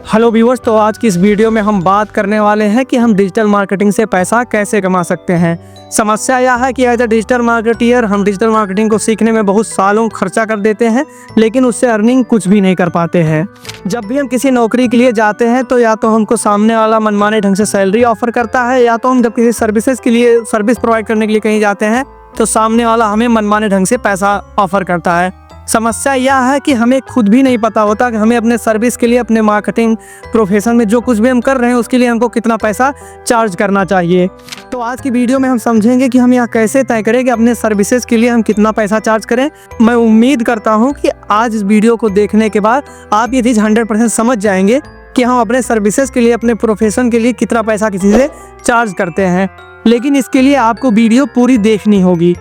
Hello viewers, तो आज की इस वीडियो में हम बात करने वाले हैं कि हम डिजिटल मार्केटिंग से पैसा कैसे कमा सकते हैं। समस्या यह है कि एज अ डिजिटल मार्केटियर हम डिजिटल मार्केटिंग को सीखने में बहुत सालों खर्चा कर देते हैं, लेकिन उससे अर्निंग कुछ भी नहीं कर पाते हैं। जब भी हम किसी नौकरी के लिए जाते हैं तो या तो हमको सामने वाला मनमाने ढंग से सैलरी ऑफर करता है, या तो हम जब किसी सर्विसेज के लिए सर्विस प्रोवाइड करने के लिए कहीं जाते हैं तो सामने वाला हमें मनमाने ढंग से पैसा ऑफर करता है। समस्या यह है कि हमें खुद भी नहीं पता होता कि हमें अपने सर्विस के लिए, अपने मार्केटिंग प्रोफेशन में जो कुछ भी हम कर रहे हैं उसके लिए हमको कितना पैसा चार्ज करना चाहिए। तो आज की वीडियो में हम समझेंगे कि हम यह कैसे तय करें कि अपने सर्विसेज के लिए हम कितना पैसा चार्ज करें। मैं उम्मीद करता हूं कि आज इस वीडियो को देखने के बाद आप ये चीज़ 100% समझ जाएंगे कि हम अपने सर्विसेज के लिए, अपने प्रोफेशन के लिए कितना पैसा किसी से चार्ज करते हैं। लेकिन इसके लिए आपको वीडियो पूरी देखनी होगी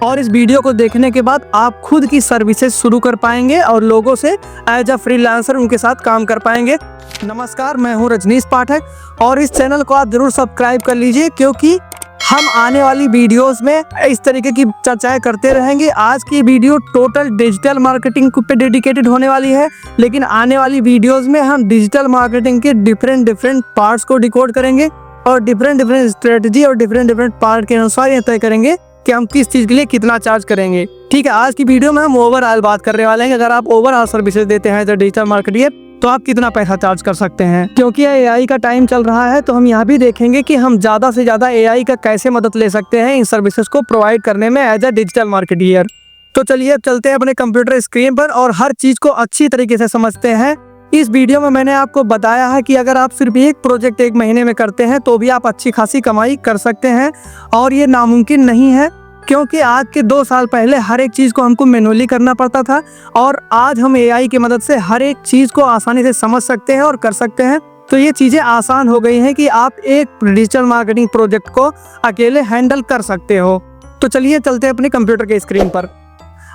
और इस वीडियो को देखने के बाद आप खुद की सर्विसेज शुरू कर पाएंगे और लोगों से एज अ फ्रीलांसर उनके साथ काम कर पाएंगे। नमस्कार, मैं हूं रजनीश पाठक और इस चैनल को आप जरूर सब्सक्राइब कर लीजिए, क्योंकि हम आने वाली वीडियोस में इस तरीके की चर्चाएं करते रहेंगे। आज की वीडियो टोटल डिजिटल मार्केटिंग पे डेडिकेटेड होने वाली है, लेकिन आने वाली वीडियोस में हम डिजिटल मार्केटिंग के डिफरेंट पार्ट्स को डिकोड करेंगे और डिफरेंट स्ट्रेटजी और डिफरेंट पार्ट के अनुसार यह तय करेंगे कि हम किस चीज़ के लिए कितना चार्ज करेंगे। ठीक है, आज की वीडियो में हम ओवरऑल बात करने वाले हैं कि अगर आप ओवरऑल सर्विसेज देते हैं तो डिजिटल मार्केटिंग तो आप कितना पैसा चार्ज कर सकते हैं। क्योंकि एआई का टाइम चल रहा है तो हम यहाँ भी देखेंगे कि हम ज़्यादा से ज़्यादा एआई का कैसे मदद ले सकते हैं इन सर्विसेज को प्रोवाइड करने में एज अ डिजिटल मार्केटियर। तो चलिए अब चलते हैं अपने कंप्यूटर स्क्रीन पर और हर चीज़ को अच्छी तरीके से समझते हैं। इस वीडियो में मैंने आपको बताया है कि अगर आप सिर्फ एक प्रोजेक्ट एक महीने में करते हैं तो भी आप अच्छी खासी कमाई कर सकते हैं, और ये नामुमकिन नहीं है, क्योंकि आज के 2 साल पहले हर एक चीज़ को हमको मैनुअली करना पड़ता था और आज हम एआई की मदद से हर एक चीज़ को आसानी से समझ सकते हैं और कर सकते हैं। तो ये चीज़ें आसान हो गई हैं कि आप एक डिजिटल मार्केटिंग प्रोजेक्ट को अकेले हैंडल कर सकते हो। तो चलिए चलते हैं अपने कंप्यूटर के स्क्रीन पर।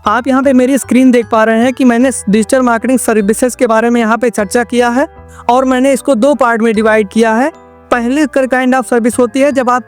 आप यहाँ पे मेरी स्क्रीन देख पा रहे हैं कि मैंने डिजिटल मार्केटिंग सर्विसेज के बारे में यहाँ पे चर्चा किया है और मैंने इसको 2 पार्ट में डिवाइड किया है। पहले काइंड ऑफ सर्विस होती है जब आप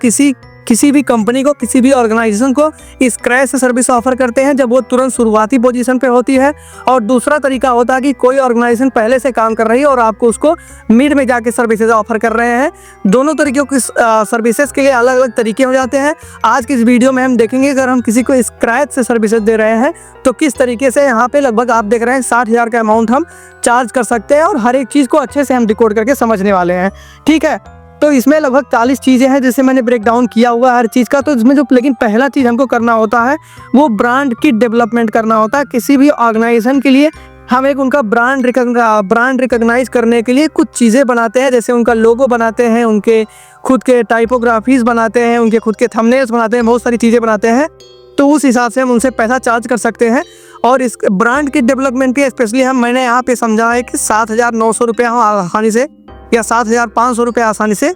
किसी भी कंपनी को, किसी भी ऑर्गेनाइजेशन को स्क्रैच से सर्विस ऑफर करते हैं जब वो तुरंत शुरुआती पोजीशन पे होती है, और दूसरा तरीका होता है कि कोई ऑर्गेनाइजेशन पहले से काम कर रही है और आपको उसको मिड में जाके सर्विसेज ऑफर कर रहे हैं। दोनों तरीकों की सर्विसेज के लिए अलग अलग तरीके हो जाते हैं। आज की इस वीडियो में हम देखेंगे अगर हम किसी को स्क्रैच से सर्विसेज दे रहे हैं तो किस तरीके से यहाँ पे लगभग आप देख रहे हैं 60,000 का अमाउंट हम चार्ज कर सकते हैं और हर एक चीज़ को अच्छे से हम डिकोड करके समझने वाले हैं। ठीक है, तो इसमें लगभग 40 चीज़ें हैं जिसे मैंने ब्रेक डाउन किया हुआ है हर चीज़ का। तो इसमें लेकिन पहला चीज़ हमको करना होता है वो ब्रांड की डेवलपमेंट करना होता है। किसी भी ऑर्गेनाइजेशन के लिए हम एक उनका ब्रांड रिकॉग्नाइज करने के लिए कुछ चीज़ें बनाते हैं, जैसे उनका लोगो बनाते हैं, उनके खुद के टाइपोग्राफीज बनाते हैं, उनके खुद के थंबनेल्स बनाते हैं, बहुत सारी चीज़ें बनाते हैं। तो उस हिसाब से हम उनसे पैसा चार्ज कर सकते हैं। और इस ब्रांड की डेवलपमेंट के स्पेशली मैंने यहाँ पे समझा है कि 7,900 रुपये हम आसानी से या 7,500 रुपये आसानी से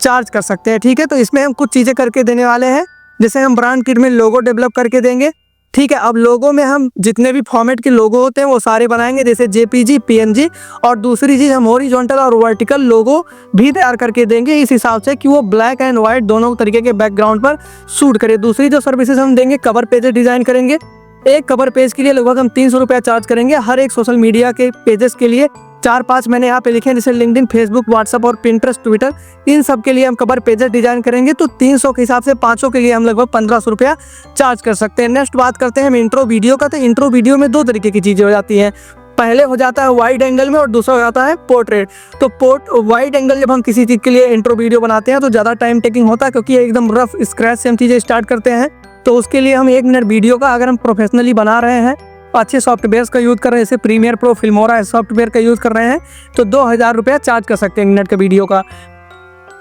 चार्ज कर सकते हैं। ठीक है, तो इसमें हम कुछ चीज़ें करके देने वाले हैं, जैसे हम ब्रांड किट में लोगो डेवलप करके देंगे। ठीक है, अब लोगो में हम जितने भी फॉर्मेट के लोगो होते हैं वो सारे बनाएंगे, जैसे जेपीजी, पीएनजी, और दूसरी चीज़ हम हॉरिजॉन्टल और वर्टिकल लोगो भी तैयार करके देंगे इस हिसाब से कि वो ब्लैक एंड वाइट दोनों तरीके के बैकग्राउंड पर सूट करे। दूसरी जो सर्विसेज हम देंगे, कवर पेजेस डिज़ाइन करेंगे। एक कवर पेज के लिए लगभग हम 300 रुपया चार्ज करेंगे। हर एक सोशल मीडिया के पेजेस के लिए 4-5 मैंने यहाँ पे लिखे हैं, जैसे लिंक्डइन, फेसबुक, व्हाट्सएप और पिंटरेस्ट, ट्विटर, इन सब के लिए हम कवर पेजेस डिजाइन करेंगे। तो 300 के हिसाब से 500 के लिए हम लगभग 1,500 रुपया चार्ज कर सकते हैं। नेक्स्ट बात करते हैं हम इंट्रो वीडियो का। तो इंट्रो वीडियो में 2 तरीके की चीज़ें हो जाती हैं। पहले हो जाता है वाइड एंगल में और दूसरा हो जाता है पोर्ट्रेट। तो वाइड एंगल जब हम किसी चीज़ के लिए इंट्रो वीडियो बनाते हैं तो ज़्यादा टाइम टेकिंग होता है, क्योंकि एकदम रफ स्क्रैच से हम चीज़ें स्टार्ट करते हैं। तो उसके लिए हम 1 मिनट वीडियो का अगर हम प्रोफेशनली बना रहे हैं, अच्छे सॉफ्टवेयर का यूज़ कर रहे हैं, जैसे प्रीमियर प्रो, फिल्मोरा सॉफ्टवेयर का यूज़ कर रहे हैं, तो 2,000 रुपया चार्ज कर सकते हैं 1 मिनट के वीडियो का।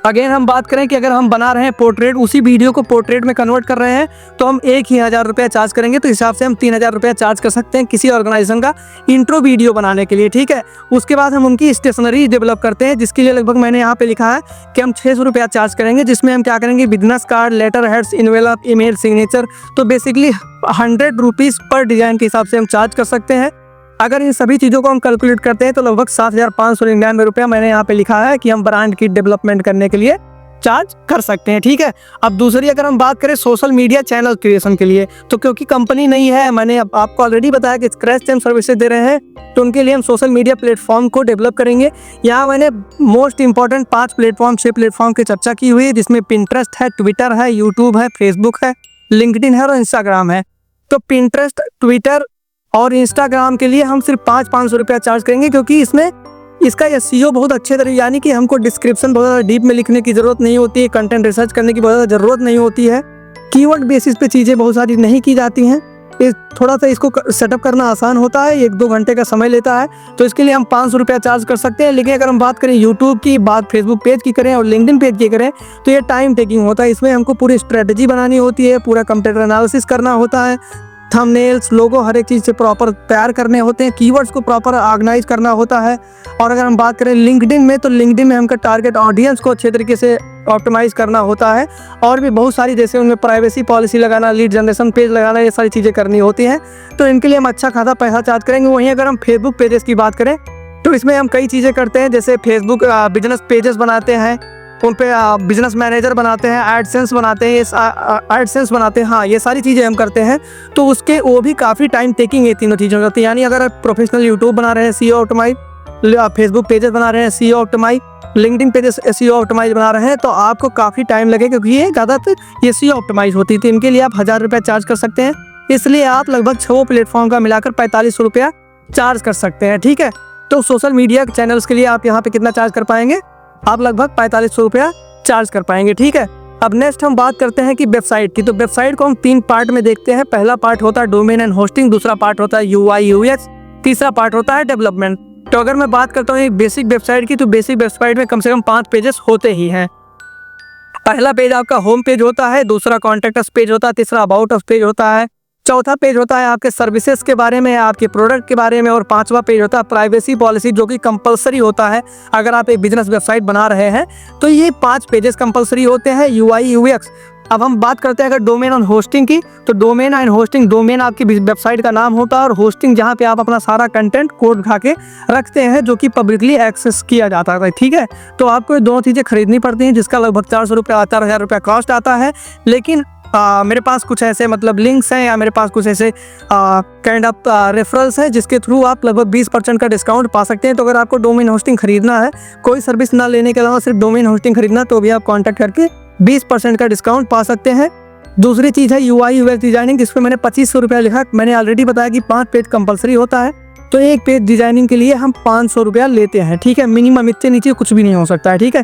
अगेन हम बात करें कि अगर हम बना रहे हैं पोर्ट्रेट, उसी वीडियो को पोर्ट्रेट में कन्वर्ट कर रहे हैं, तो हम 1,000 रुपया चार्ज करेंगे। तो हिसाब से हम 3,000 रुपया चार्ज कर सकते हैं किसी ऑर्गेनाइजेशन का इंट्रो वीडियो बनाने के लिए। ठीक है, उसके बाद हम उनकी स्टेशनरी डेवलप करते हैं, जिसके लिए लगभग मैंने यहाँ पे लिखा है कि हम 600 रुपया चार्ज करेंगे, जिसमें हम क्या करेंगे, business card, letter heads, envelope, email, signature. तो बेसिकली 100 रुपीज़ पर डिज़ाइन के हिसाब से हम चार्ज कर सकते हैं। अगर इन सभी चीज़ों को हम कैलकुलेट करते हैं तो लगभग 7,599 रुपया मैंने यहाँ पे लिखा है कि हम ब्रांड की डेवलपमेंट करने के लिए चार्ज कर सकते हैं, ठीक है। अब दूसरी अगर हम बात करें सोशल मीडिया चैनल क्रिएशन के लिए, तो क्योंकि कंपनी नहीं है, मैंने आपको ऑलरेडी बताया कि क्रैश टाइम सर्विसेज दे रहे हैं, तो उनके लिए हम सोशल मीडिया प्लेटफॉर्म को डेवलप करेंगे। यहाँ मैंने मोस्ट इंपॉर्टेंट 5 प्लेटफॉर्म 6 प्लेटफॉर्म की चर्चा की हुई है, जिसमें पिंटरेस्ट है, ट्विटर है, यूट्यूब है, फेसबुक है, लिंक्डइन है और इंस्टाग्राम है। तो पिंटरेस्ट, ट्विटर और इंस्टाग्राम के लिए हम सिर्फ 500 रुपया चार्ज करेंगे, क्योंकि इसमें इसका एसईओ बहुत अच्छे तरीके, यानी कि हमको डिस्क्रिप्शन बहुत ज़्यादा डीप में लिखने की ज़रूरत नहीं होती है, कंटेंट रिसर्च करने की बहुत ज़्यादा ज़रूरत नहीं होती है, कीवर्ड बेसिस पे चीज़ें बहुत सारी नहीं की जाती हैं। ये थोड़ा सा इसको सेटअप करना आसान होता है, 1-2 घंटे का समय लेता है, तो इसके लिए हम 500 रुपया चार्ज कर सकते हैं। लेकिन अगर हम बात करें यूट्यूब की, बात फेसबुक पेज की करें और लिंक्डइन पेज की करें, तो ये टाइम टेकिंग होता है। इसमें हमको पूरी स्ट्रेटजी बनानी होती है, पूरा कंटेंट एनालिसिस करना होता है, थंबनेल्स, लोगो, हर एक चीज़ से प्रॉपर तैयार करने होते हैं, कीवर्ड्स को प्रॉपर ऑर्गेनाइज करना होता है। और अगर हम बात करें लिंक्डइन में, तो लिंक्डइन में हमका टारगेट ऑडियंस को अच्छे तरीके से ऑप्टिमाइज करना होता है, और भी बहुत सारी, जैसे उनमें प्राइवेसी पॉलिसी लगाना, लीड जनरेशन पेज लगाना, ये सारी चीज़ें करनी होती हैं। तो इनके लिए हम अच्छा खासा पैसा चार्ज करेंगे। वहीं अगर हम फेसबुक पेजेस की बात करें, तो इसमें हम कई चीज़ें करते हैं, जैसे फेसबुक बिजनेस पेजेस बनाते हैं, उन पे बिजनेस मैनेजर बनाते हैं, एडसेंस बनाते हैं, एडसेंस बनाते हैं, हाँ, ये सारी चीज़ें हम करते हैं। तो उसके वो भी काफ़ी टाइम टेकिंग ये तीनों चीज़ें होती हैं। यानी अगर आप प्रोफेशनल यूट्यूब बना रहे हैं सीओ ऑप्टिमाइज, फेसबुक पेजेस बना रहे हैं SEO optimize, LinkedIn pages SEO optimize बना रहे हैं, तो आपको काफ़ी टाइम लगेगा, क्योंकि ये ज़्यादातर ये सीओ ऑप्टिमाइज होती थी। इनके लिए आप 1000 रुपया चार्ज कर सकते हैं। इसलिए आप लगभग 6 प्लेटफॉर्म का मिलाकर 4500 रुपया चार्ज कर सकते हैं, ठीक है। तो सोशल मीडिया चैनल्स के लिए आप यहाँ पे कितना चार्ज कर पाएंगे? आप लगभग 4500 रुपया चार्ज कर पाएंगे, ठीक है। अब नेक्स्ट हम बात करते हैं कि वेबसाइट की। तो वेबसाइट को हम 3 पार्ट में देखते हैं। पहला पार्ट होता है डोमेन एंड होस्टिंग, दूसरा पार्ट होता है यूआई यूएक्स, तीसरा पार्ट होता है डेवलपमेंट। तो अगर मैं बात करता हूँ एक बेसिक वेबसाइट की, तो बेसिक वेबसाइट में कम से कम 5 पेजेस होते ही हैं। पहला पेज आपका होम पेज होता है, दूसरा कॉन्टैक्ट अस पेज होता है, तीसरा अबाउट अस पेज होता है, चौथा पेज होता है आपके सर्विसेज के बारे में, आपके प्रोडक्ट के बारे में, और 5वां पेज होता है प्राइवेसी पॉलिसी, जो कि कंपलसरी होता है अगर आप एक बिजनेस वेबसाइट बना रहे हैं। तो ये 5 पेजेस कंपलसरी होते हैं, यूआई यूएक्स। अब हम बात करते हैं अगर डोमेन और होस्टिंग की, तो डोमेन एंड होस्टिंग, डोमेन आपकी वेबसाइट का नाम होता है, और होस्टिंग जहाँ पे आप अपना सारा कंटेंट कोड उठा के रखते हैं, जो कि पब्लिकली एक्सेस किया जाता है, ठीक है। तो आपको ये दोनों चीज़ें खरीदनी पड़ती हैं, जिसका लगभग 400 रुपया 4000 रुपया कॉस्ट आता है। लेकिन मेरे पास कुछ ऐसे मतलब लिंक्स हैं, या मेरे पास कुछ ऐसे काइंड ऑफ रेफरल्स हैं, जिसके थ्रू आप लगभग 20% का डिस्काउंट पा सकते हैं। तो अगर आपको डोमेन होस्टिंग खरीदना है, कोई सर्विस ना लेने के अलावा सिर्फ डोमेन होस्टिंग खरीदना, तो भी आप कॉन्टैक्ट करके 20% का डिस्काउंट पा सकते हैं। दूसरी चीज़ है यूआई यूएक्स डिजाइनिंग, जिसपे मैंने 2500 रुपया लिखा। मैंने ऑलरेडी बताया कि 5 पेज कंपलसरी होता है, तो एक पेज डिजाइनिंग के लिए हम 500 रुपया लेते हैं, ठीक है। मिनिमम इससे नीचे कुछ भी नहीं हो सकता है, ठीक है।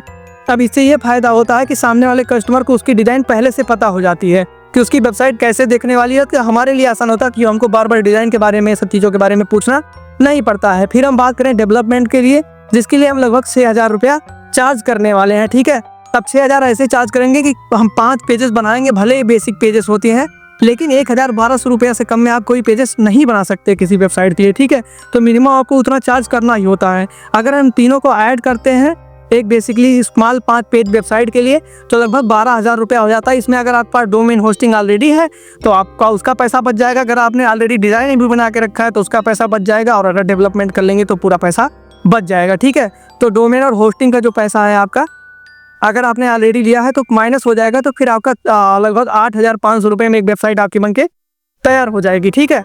अब इससे ये फायदा होता है कि सामने वाले कस्टमर को उसकी डिज़ाइन पहले से पता हो जाती है कि उसकी वेबसाइट कैसे देखने वाली है। तो हमारे लिए आसान होता है कि हमको बार बार डिज़ाइन के बारे में, सब चीज़ों के बारे में पूछना नहीं पड़ता है। फिर हम बात करें डेवलपमेंट के लिए, जिसके लिए हम लगभग 6000 रुपया चार्ज करने वाले हैं, ठीक है। अब 6000 ऐसे चार्ज करेंगे कि हम 5 पेजेस बनाएंगे, भले ही बेसिक पेजेस होती हैं, लेकिन 1200 रुपया से कम में आप कोई पेजेस नहीं बना सकते किसी वेबसाइट के लिए, ठीक है। तो मिनिमम आपको उतना चार्ज करना ही होता है। अगर हम तीनों को ऐड करते हैं, एक बेसिकली स्मॉल 5 पेज वेबसाइट के लिए, तो लगभग 12000 रुपया हो जाता है। इसमें अगर आपके पास डोमेन होस्टिंग ऑलरेडी है, तो आपका उसका पैसा बच जाएगा। अगर आपने ऑलरेडी डिज़ाइन भी बना के रखा है, तो उसका पैसा बच जाएगा, और अगर डेवलपमेंट कर लेंगे तो पूरा पैसा बच जाएगा, ठीक है। तो डोमेन और होस्टिंग का जो पैसा है आपका, अगर आपने ऑलरेडी लिया है तो माइनस हो जाएगा, तो फिर आपका लगभग 8500 रुपये में एक वेबसाइट आपकी बनके तैयार हो जाएगी, ठीक है।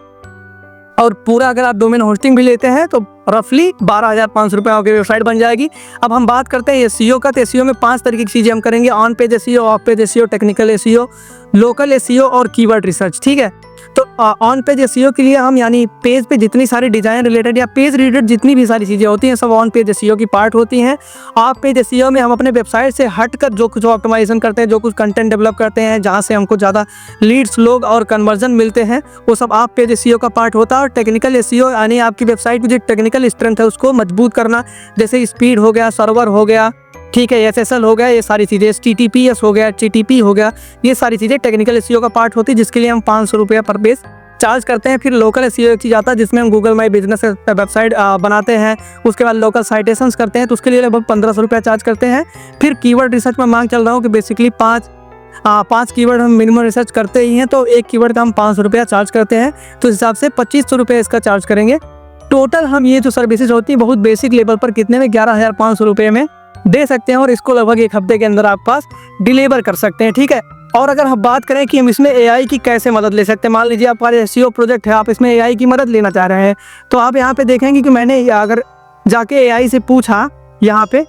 और पूरा अगर आप डोमेन होस्टिंग भी लेते हैं, तो रफली 12500 रुपये की वेबसाइट बन जाएगी। अब हम बात करते हैं एसईओ का। तो एसईओ में 5 तरीके की चीज़ें हम करेंगे: on page SEO, of page SEO, technical SEO, local SEO और कीवर्ड रिसर्च, ठीक है। तो ऑन पेज एसईओ के लिए हम, यानी पेज पे जितनी सारी डिज़ाइन रिलेटेड या पेज रिलेटेड जितनी भी सारी चीज़ें होती हैं, सब ऑन पेज एसईओ की पार्ट होती हैं। ऑफ पेज एसईओ में हम अपने वेबसाइट से हटकर जो कुछ ऑप्टिमाइजेशन करते हैं, जो कुछ कंटेंट डेवलप करते हैं, जहाँ से हमको ज़्यादा लीड्स, लोग और कन्वर्जन मिलते हैं, वो सब ऑफ पेज एसईओ का पार्ट होता है। और टेक्निकल एसईओ यानी आपकी वेबसाइट की जो टेक्निकल स्ट्रेंथ है उसको मजबूत करना, जैसे स्पीड हो गया, सर्वर हो गया, ठीक है, एसएसएल हो गया, ये सारी चीज़ें, HTTPS हो गया, HTTP हो गया, ये सारी चीज़ें टेक्निकल एसईओ का पार्ट होती है, जिसके लिए हम 500 रुपये पर पेज चार्ज करते हैं। फिर लोकल एसईओ एक चीज़ आता है, जिसमें हम गूगल माई बिजनेस वेबसाइट बनाते हैं, उसके बाद लोकल साइटेशंस करते हैं, तो उसके लिए लगभग 1500 रुपया चार्ज करते हैं। फिर कीवर्ड रिसर्च में मांग चल रहा हूँ कि बेसिकली 5 कीवर्ड हम मिनिमम रिसर्च करते ही हैं, तो एक कीवर्ड का हम 500 रुपया चार्ज करते हैं, तो इस हिसाब से 2500 रुपये इसका चार्ज करेंगे। टोटल हम ये जो सर्विसेज होती है बहुत बेसिक लेवल पर कितने में, 11500 रुपये में दे सकते हैं और इसको लगभग 1 हफ्ते के अंदर आप पास डिलीवर कर सकते हैं, ठीक है। और अगर हम बात करें कि हम इसमें एआई की कैसे मदद ले सकते हैं, मान लीजिए आपका एसईओ प्रोजेक्ट है, आप इसमें एआई की मदद लेना चाह रहे हैं, तो आप यहाँ पे देखेंगे कि मैंने अगर जाके एआई से पूछा यहाँ पे,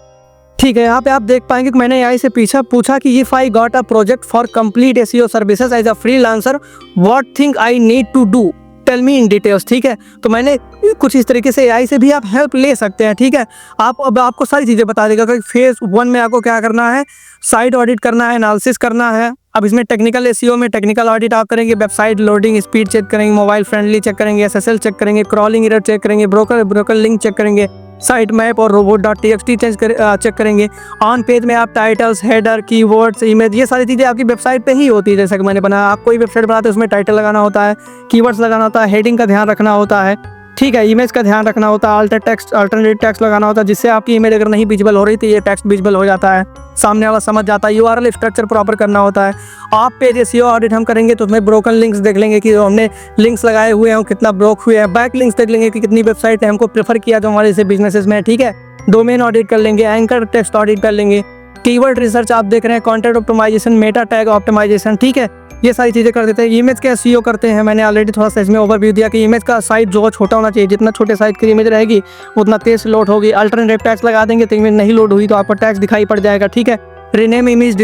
ठीक है, यहाँ पे आप देख पाएंगे कि मैंने एआई से पूछा कि if I got a project for complete SEO services as a freelancer what thing I need to do tell me in details, ठीक है। तो मैंने कुछ इस तरीके से एआई से भी आप हेल्प ले सकते हैं, ठीक है। अब आपको सारी चीज़ें बता देगा कि फेज 1 में आपको क्या करना है, साइट ऑडिट करना है, एनालिसिस करना है। अब इसमें टेक्निकल एसईओ में टेक्निकल ऑडिट आप करेंगे, वेबसाइट लोडिंग स्पीड चेक करेंगे, मोबाइल फ्रेंडली चेक करेंगे, एसएसएल चेक करेंगे, क्रॉलिंग एरर चेक करेंगे, ब्रोकर लिंक चेक करेंगे, साइट मैप और robot.txt चेक करेंगे। ऑन पेज में आप टाइटल्स, हेडर, कीवर्ड्स, इमेज, ये सारी चीज़ें आपकी वेबसाइट पे ही होती है। जैसा कि मैंने बनाया, आप कोई वेबसाइट बनाते हैं उसमें टाइटल लगाना होता है, कीवर्ड्स लगाना होता है, हेडिंग का ध्यान रखना होता है, ठीक है, इमेज का ध्यान रखना होता है, अल्टरनेट टेक्स्ट लगाना होता है, जिससे आपकी इमेज अगर नहीं विजिबल हो रही तो ये टेक्स्ट विजिबल हो जाता है, सामने वाला समझ जाता है। यूआरएल स्ट्रक्चर प्रॉपर करना होता है। आप पेज एसईओ ऑडिट हम करेंगे तो उसमें ब्रोकन लिंक्स देख लेंगे कि हमने लिंक्स लगाए हुए हैं कितना ब्रोक हुए हैं, बैक लिंक्स देख लेंगे कि कितनी वेबसाइट है हमको प्रेफर किया जो हमारे से बिजनेसेस में, ठीक है। डोमेन ऑडिट कर लेंगे, एंकर टेक्स्ट ऑडिट कर लेंगे, कीवर्ड रिसर्च आप देख रहे हैं, content optimization, meta tag optimization, ठीक है, ये सारी चीज़ें कर देते हैं। इमेज का एसईओ करते हैं, मैंने ऑलरेडी थोड़ा सा इसमें ओवरव्यू दिया कि इमेज का साइज जो छोटा होना चाहिए, जितना छोटे साइज की इमेज रहेगी उतना तेज से लोड होगी। अल्टरनेटिव टैग्स लगा देंगे तो इमेज नहीं लोड हुई तो आपको टैग्स दिखाई पड़ जाएगा, ठीक है। रीनेम इमेज,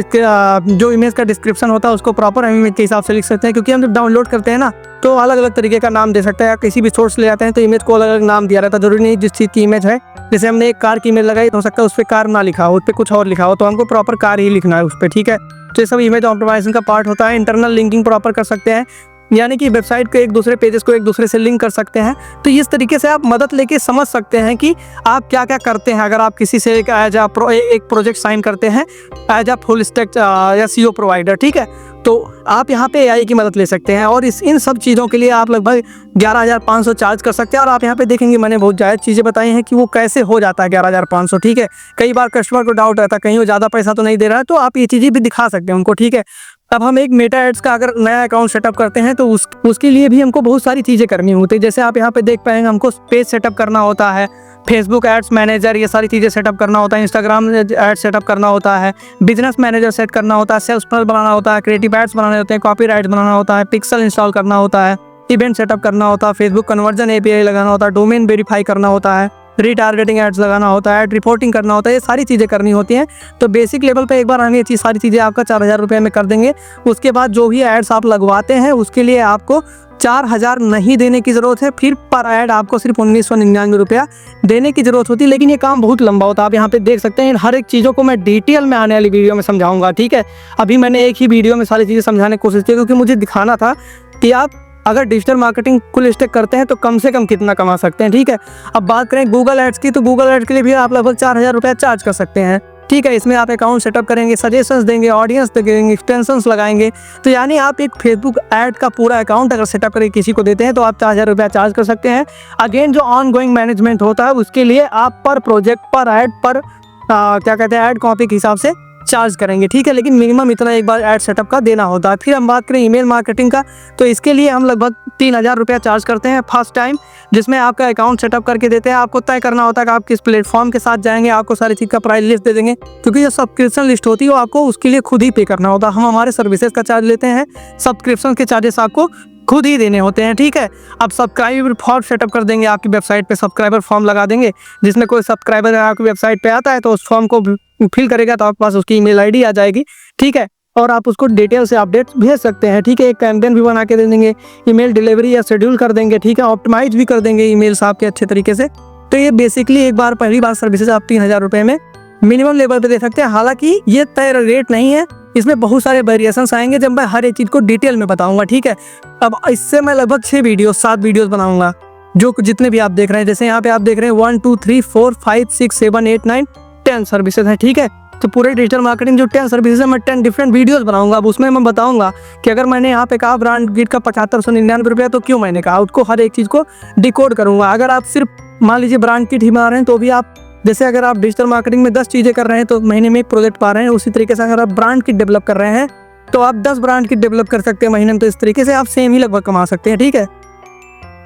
जो इमेज का डिस्क्रिप्शन होता है उसको प्रॉपर हम इमेज के हिसाब से लिख सकते हैं, क्योंकि हम जब डाउनलोड करते हैं ना तो अलग अलग तरीके का नाम दे सकते हैं, या किसी भी सोर्स ले जाते हैं तो इमेज को अलग अलग नाम दिया रहता है। जरूरी नहीं जिस चीज़ की इमेज है, जैसे हमने एक कार की इमेज लगाई तो हो सकता है उस पर कार ना लिखा हो, उस पर कुछ और लिखा हो, तो हमको प्रॉपर कार ही लिखना है उस पर, ठीक है। तो ये सब इमेज ऑप्टिमाइजेशन का पार्ट होता है। इंटरनल लिंकिंग प्रॉपर कर सकते हैं, यानी कि वेबसाइट को एक दूसरे पेजेस को एक दूसरे से लिंक कर सकते हैं। तो इस तरीके से आप मदद लेके समझ सकते हैं कि आप क्या क्या करते हैं। अगर आप किसी से एक प्रोजेक्ट साइन करते हैं as a full stack SEO provider, ठीक है, तो आप यहाँ पे एआई की मदद ले सकते हैं और इन सब चीज़ों के लिए आप लगभग 11,500 चार्ज कर सकते हैं। और आप यहाँ पे देखेंगे मैंने बहुत ज़्यादा चीज़ें बताई हैं कि वो कैसे हो जाता है 11,500, ठीक है। कई बार कस्टमर को डाउट रहता है कहीं वो ज़्यादा पैसा तो नहीं दे रहा है, तो आप ये चीज़ें भी दिखा सकते हैं उनको, ठीक है। अब हम एक मेटा एड्स का अगर नया अकाउंट सेटअप करते हैं तो उसके लिए भी हमको बहुत सारी चीज़ें करनी होती है। जैसे आप यहाँ पे देख पाएंगे हमको पेज सेटअप करना होता है, फेसबुक एड्स मैनेजर, ये सारी चीज़ें सेटअप करना होता है, इंस्टाग्राम एड सेटअप करना होता है, बिजनेस मैनेजर सेट करना होता है, सेल्स फनल बनाना होता है, क्रिएटिव एड्स बनाने होते हैं, कॉपी राइट्स बनाना होता है, पिक्सल इंस्टॉल करना होता है, इवेंट सेटअप करना होता है, फेसबुक कन्वर्जन एपीआई लगाना होता है, डोमेन वेरीफाई करना होता है, रीटारगेटिंग एड्स लगाना होता है, एड रिपोर्टिंग करना होता है, ये सारी चीज़ें करनी होती हैं। तो बेसिक लेवल पे एक बार हम ये सारी चीज़ें आपका 4,000 रुपये में कर देंगे। उसके बाद जो भी एड्स आप लगवाते हैं उसके लिए आपको 4,000 नहीं देने की ज़रूरत है, फिर पर ऐड आपको सिर्फ 1999 रुपया देने की ज़रूरत होती है। लेकिन ये काम बहुत लंबा होता है। आप यहाँ पे देख सकते हैं, हर एक चीज़ों को मैं डिटेल में आने वाली वीडियो में समझाऊंगा, ठीक है। अभी मैंने एक ही वीडियो में सारी चीज़ें समझाने की कोशिश की, क्योंकि मुझे दिखाना था कि आप अगर डिजिटल मार्केटिंग फुल स्टैक करते हैं तो कम से कम कितना कमा सकते हैं, ठीक है। अब बात करें गूगल एड्स की, तो गूगल एड्स के लिए भी आप लगभग 4,000 रुपया चार्ज कर सकते हैं, ठीक है। इसमें आप अकाउंट सेटअप करेंगे, सजेशंस देंगे, ऑडियंस देंगे, एक्सटेंशंस लगाएंगे। तो यानी आप एक फेसबुक ऐड का पूरा अकाउंट अगर सेटअप करके किसी को देते हैं तो आप 4,000 रुपया चार्ज कर सकते हैं। अगेन जो ऑन गोइंग मैनेजमेंट होता है उसके लिए आप पर प्रोजेक्ट, पर ऐड, पर क्या कहते हैं ऐड कॉपी के हिसाब से चार्ज करेंगे, ठीक है। लेकिन मिनिमम इतना एक बार ऐड सेटअप का देना होता है। फिर हम बात करें ईमेल मार्केटिंग का, तो इसके लिए हम लगभग 3,000 रुपया चार्ज करते हैं फर्स्ट टाइम, जिसमें आपका अकाउंट सेटअप करके देते हैं। आपको तय करना होता है कि आप किस प्लेटफॉर्म के साथ जाएंगे, आपको सारी चीज़ का प्राइस लिस्ट दे देंगे, क्योंकि जो सब्सक्रिप्शन लिस्ट होती है वो आपको उसके लिए खुद ही पे करना होता है। हम हमारे सर्विसेज का चार्ज लेते हैं, सब्सक्रिप्शन के चार्जेस आपको खुद ही देने होते हैं, ठीक है। अब सब्सक्राइबर फॉर्म सेटअप कर देंगे, आपकी वेबसाइट पे सब्सक्राइबर फॉर्म लगा देंगे, जिसमें कोई सब्सक्राइबर आपकी वेबसाइट पे आता है तो उस फॉर्म को फिल करेगा तो आपके पास उसकी ईमेल आईडी आ जाएगी, ठीक है। और आप उसको डिटेल से अपडेट भेज सकते हैं, ठीक है। एक कैंपेन भी बना के दे देंगे, ईमेल डिलीवरी या शेड्यूल कर देंगे, ठीक है। ऑप्टिमाइज भी कर देंगे ईमेल्स आपके अच्छे तरीके से। तो ये बेसिकली एक बार पहली बार सर्विसेज आप 3,000 रुपये में मिनिमम लेवल पे दे सकते हैं। हालांकि ये तय रेट नहीं है, इसमें बहुत सारे वेरिएशंस आएंगे जब मैं हर एक चीज़ को डिटेल में बताऊंगा, ठीक है। अब इससे मैं लगभग 7 वीडियोस बनाऊंगा, जो जितने भी आप देख रहे हैं। जैसे यहाँ पे आप देख रहे हैं 1 2 3 4 5 6 7 8 9 10 सर्विसेज हैं, ठीक है। तो पूरे डिजिटल मार्केटिंग जो 10 सर्विसेज है, मैं 10 डिफरेंट वीडियोस बनाऊंगा। अब उसमें मैं बताऊंगा कि अगर मैंने यहाँ पे कहा ब्रांड किट का 7599 रुपया, तो क्यों मैंने कहा, उसको हर एक चीज़ को डिकोड करूंगा। अगर आप सिर्फ मान लीजिए ब्रांड किट ही बना रहे हैं तो भी आप, जैसे अगर आप डिजिटल मार्केटिंग में 10 चीज़ें कर रहे हैं तो महीने में एक प्रोजेक्ट पा रहे हैं, उसी तरीके से अगर आप ब्रांड किट डेवलप कर रहे हैं तो आप 10 ब्रांड किट डेवलप कर सकते हैं महीने में। तो इस तरीके से आप सेम ही लगभग कमा सकते हैं, ठीक है।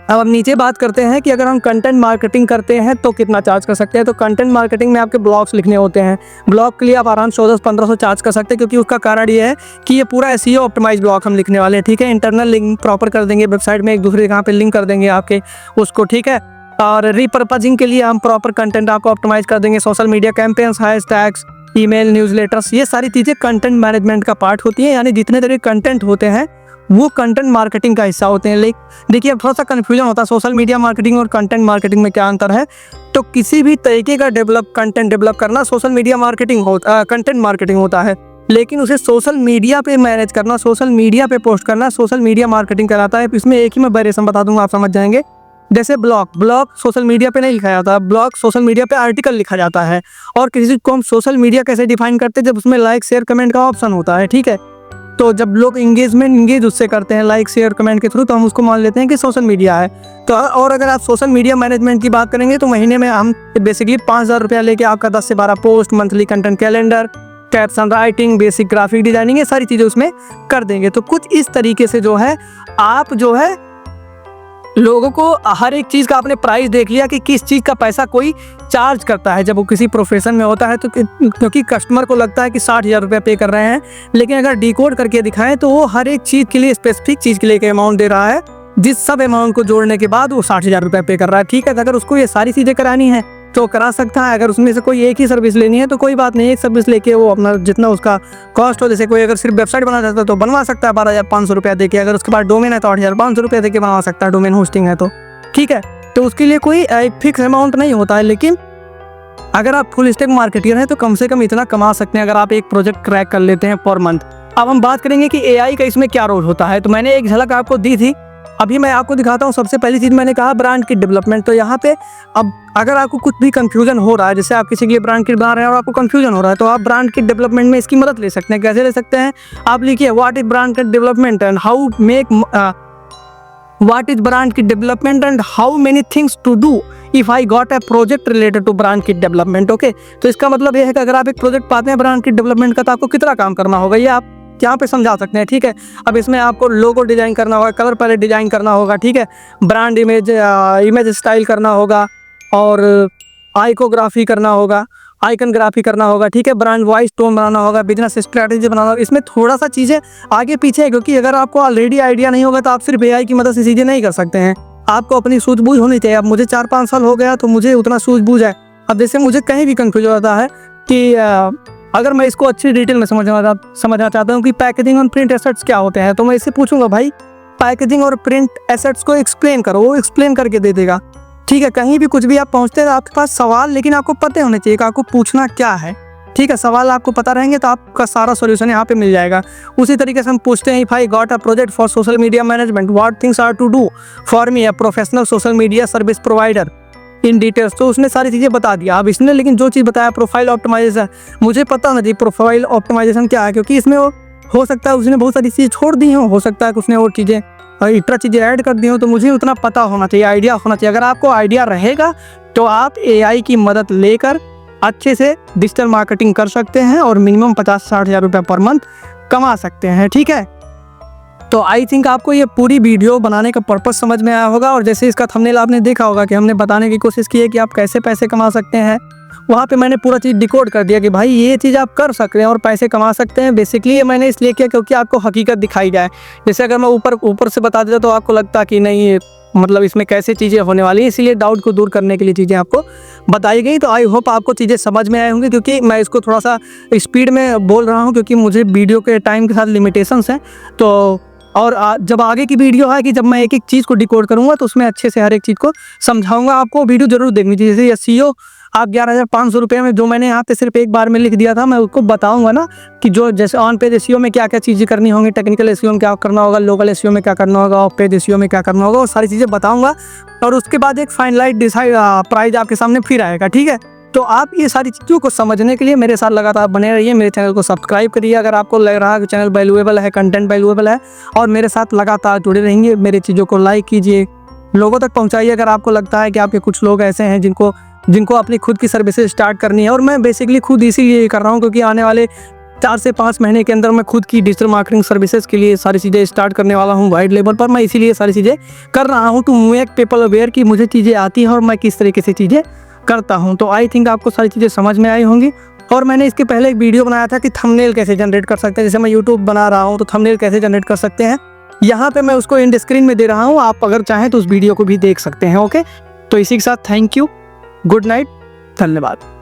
अब हम नीचे बात करते हैं कि अगर हम कंटेंट मार्केटिंग करते हैं तो कितना चार्ज कर सकते हैं। तो कंटेंट मार्केटिंग में आपके ब्लॉग्स लिखने होते हैं। ब्लॉग के लिए आप आराम से 1400-1500 चार्ज कर सकते हैं, क्योंकि उसका कारण ये है कि ये पूरा एसईओ ऑप्टिमाइज ब्लॉग हम लिखने वाले हैं। ठीक है, इंटरनल लिंक प्रॉपर कर देंगे, वेबसाइट में एक दूसरे जगह पे लिंक कर देंगे आपके उसको। ठीक है, और रीपर्पजिंग के लिए हम प्रॉपर कंटेंट आपको ऑप्टिमाइज कर देंगे। Social media campaigns, hashtags, email, newsletters, ये सारी चीज़ें कंटेंट मैनेजमेंट का पार्ट होती है। यानी जितने तरह कंटेंट होते हैं वो कंटेंट मार्केटिंग का हिस्सा होते हैं। लेकिन देखिए, अब थोड़ा सा कन्फ्यूजन होता है सोशल मीडिया मार्केटिंग और कंटेंट मार्केटिंग में क्या अंतर है। तो किसी भी तरीके का कंटेंट डेवलप करना social media marketing content marketing होता है, लेकिन उसे सोशल मीडिया पे मैनेज करना, सोशल मीडिया पे पोस्ट करना सोशल मीडिया मार्केटिंग कहलाता है। इसमें एक ही मैं वेरिएशन बता दूंगा, आप समझ जाएंगे। जैसे ब्लॉग सोशल मीडिया पे नहीं लिखा जाता, ब्लॉग सोशल मीडिया पे आर्टिकल लिखा जाता है। और किसी को हम सोशल मीडिया कैसे डिफाइन करते हैं, जब उसमें लाइक शेयर कमेंट का ऑप्शन होता है। ठीक है, तो जब लोग इंगेज उससे करते हैं लाइक शेयर कमेंट के थ्रू, तो हम उसको मान लेते हैं कि सोशल मीडिया है। तो और अगर आप सोशल मीडिया मैनेजमेंट की बात करेंगे तो महीने में हम बेसिकली 5000 रुपया लेके आपका 10 से 12 post, monthly content calendar, caption writing, basic graphic designing, ये सारी चीज़ें उसमें कर देंगे। तो कुछ इस तरीके से जो है आप जो है लोगों को हर एक चीज़ का आपने प्राइस देख लिया कि किस चीज़ का पैसा कोई चार्ज करता है। जब वो किसी प्रोफेशन में होता है तो क्योंकि कस्टमर को लगता है कि 60,000 रुपया पे कर रहे हैं, लेकिन अगर डिकोड करके दिखाएं तो वो हर एक चीज़ के लिए, स्पेसिफिक चीज़ के लिए एक अमाउंट दे रहा है, जिस सब अमाउंट को जोड़ने के बाद वो 60,000 रुपया पे कर रहा है। ठीक है, तो अगर उसको ये सारी चीज़ें करानी है तो करा सकता है। अगर उसमें से कोई एक ही सर्विस लेनी है तो कोई बात नहीं, एक सर्विस लेके वो अपना जितना उसका कॉस्ट हो, जैसे कोई अगर सिर्फ वेबसाइट बनाना चाहता है तो बनवा सकता है 12,500 रुपया देके। अगर उसके पास डोमेन है तो 8,500 रुपया देके बनवा सकता है, डोमेन होस्टिंग है तो। ठीक है, तो उसके लिए कोई फिक्स अमाउंट नहीं होता है। लेकिन अगर आप फुल स्टैक मार्केटर हैं तो कम से कम इतना कमा सकते हैं अगर आप एक प्रोजेक्ट क्रैक कर लेते हैं पर मंथ। अब हम बात करेंगे कि एआई का इसमें क्या रोल होता है। तो मैंने एक झलक आपको दी थी, अभी मैं आपको दिखाता हूँ। सबसे पहली चीज़ मैंने कहा ब्रांड की डेवलपमेंट। तो यहाँ पे अब अगर आपको कुछ भी कंफ्यूजन हो रहा है, जैसे आप किसी के लिए ब्रांड किट बना रहे हैं और आपको कंफ्यूजन हो रहा है, तो आप ब्रांड की डेवलपमेंट में इसकी मदद ले सकते हैं। कैसे ले सकते हैं, आप लिखिए व्हाट इज ब्रांड की development and how many things to do if I got a project related to brand kit development. Okay, तो इसका मतलब ये है कि अगर आप एक प्रोजेक्ट पाते हैं ब्रांड किट डेवलपमेंट का, तो आपको कितना काम करना होगा ये आप यहाँ पे समझा सकते हैं। ठीक है, अब इसमें आपको लोगो डिजाइन करना होगा, कलर पैलेट डिजाइन करना होगा। ठीक है, ब्रांड इमेज स्टाइल करना होगा, और आइकोग्राफी करना होगा, आइकनग्राफी करना होगा। ठीक है, ब्रांड वॉइस टोन बनाना होगा, बिजनेस स्ट्रेटेजी बनाना होगा। इसमें थोड़ा सा चीज़ें आगे पीछे है, क्योंकि अगर आपको ऑलरेडी आइडिया नहीं होगा तो आप सिर्फ एआई की मदद से चीज़ें नहीं कर सकते हैं। आपको अपनी सूझबूझ होनी चाहिए। अब मुझे 4-5 साल हो गया तो मुझे उतना सूझबूझ है। अब जैसे मुझे कहीं भी कंफ्यूज होता है कि अगर मैं इसको अच्छी डिटेल में समझना चाहता हूँ कि पैकेजिंग और प्रिंट एसेट्स क्या होते हैं, तो मैं इससे पूछूंगा भाई पैकेजिंग और प्रिंट एसेट्स को एक्सप्लेन करो, वो एक्सप्लेन करके दे देगा। ठीक है, कहीं भी कुछ भी आप पहुँचते हैं आपके पास सवाल, लेकिन आपको पता होने चाहिए कि आपको पूछना क्या है। ठीक है, सवाल आपको पता रहेंगे तो आपका सारा सॉल्यूशन यहाँ पे मिल जाएगा। उसी तरीके से हम पूछते हैं, if I got a project for social media management, what things are to do for me a professional social media service provider in details. तो उसने सारी चीज़ें बता दिया। अब इसने लेकिन जो चीज़ बताया प्रोफाइल ऑप्टिमाइजेशन, मुझे पता नहीं प्रोफाइल ऑप्टिमाइजेशन क्या है, क्योंकि इसमें हो सकता है उसने बहुत सारी चीज़ें छोड़ दी हो सकता है उसने और चीज़ें एक्स्ट्रा चीज़ें ऐड कर दी हो, तो मुझे उतना पता होना चाहिए, आइडिया होना चाहिए। अगर आपको आइडिया रहेगा तो आप एआई की मदद लेकर अच्छे से डिजिटल मार्केटिंग कर सकते हैं और मिनिमम 50-60 हज़ार रुपये पर मंथ कमा सकते हैं। ठीक है, तो आई थिंक आपको ये पूरी वीडियो बनाने का पर्पस समझ में आया होगा। और जैसे इसका थंबनेल आपने देखा होगा कि हमने बताने की कोशिश की है कि आप कैसे पैसे कमा सकते हैं, वहाँ पे मैंने पूरा चीज़ डिकोड कर दिया कि भाई ये चीज़ आप कर सकते हैं और पैसे कमा सकते हैं। बेसिकली ये मैंने इसलिए किया क्योंकि आपको हकीकत दिखाई जाए। जैसे अगर मैं ऊपर से बता देता तो आपको लगता कि नहीं, मतलब इसमें कैसे चीज़ें होने वाली हैं, इसीलिए डाउट को दूर करने के लिए चीज़ें आपको बताई गई। तो आई होप आपको चीज़ें समझ में आए होंगी, क्योंकि मैं इसको थोड़ा सा स्पीड में बोल रहा हूँ क्योंकि मुझे वीडियो के टाइम के साथ लिमिटेशंस हैं। तो और जब आगे की वीडियो है कि जब मैं एक एक चीज़ को डिकोड करूँगा तो उसमें अच्छे से हर एक चीज़ को समझाऊंगा। आपको वीडियो जरूर देखनी चाहिए। जैसे एसईओ आप 11,500 रुपये में जो मैंने यहाँ पे सिर्फ एक बार में लिख दिया था, मैं उसको बताऊंगा ना कि जो जैसे ऑन पेज एसईओ में क्या क्या चीज़ें करनी होंगी, टेक्निकल एसईओ में क्या करना होगा, लोकल एसईओ में क्या करना होगा, ऑफ पेज एसईओ में क्या करना होगा, वो सारी चीज़ें बताऊँगा। और उसके बाद एक फाइनलाइज प्राइज आपके सामने फिर आएगा। ठीक है, तो आप ये सारी चीज़ों को समझने के लिए मेरे साथ लगातार बने रहिए। मेरे चैनल को सब्सक्राइब करिए अगर आपको लग रहा है कि चैनल वैल्यूएबल है, कंटेंट वैल्यूएबल है, और मेरे साथ लगातार जुड़े रहेंगे। मेरी चीज़ों को लाइक कीजिए, लोगों तक पहुंचाइए अगर आपको लगता है कि आपके कुछ लोग ऐसे हैं जिनको अपनी खुद की सर्विसेज स्टार्ट करनी है। और मैं बेसिकली खुद इसीलिए कर रहा हूँ क्योंकि आने वाले 4 से 5 महीने के अंदर मैं खुद की डिजिटल मार्केटिंग सर्विसेज के लिए सारी चीज़ें स्टार्ट करने वाला हूँ वाइड लेवल पर। मैं इसीलिए सारी चीज़ें कर रहा हूँ टू मेक पीपल अवेयर कि मुझे चीज़ें आती हैं और मैं किस तरीके से चीज़ें करता हूँ। तो आई थिंक आपको सारी चीज़ें समझ में आई होंगी। और मैंने इसके पहले एक वीडियो बनाया था कि थंबनेल कैसे जनरेट कर सकते हैं। जैसे मैं यूट्यूब बना रहा हूँ तो थंबनेल कैसे जनरेट कर सकते हैं, यहाँ पे मैं उसको एंड स्क्रीन में दे रहा हूँ, आप अगर चाहें तो उस वीडियो को भी देख सकते हैं। ओके, तो इसी के साथ थैंक यू, गुड नाइट, धन्यवाद।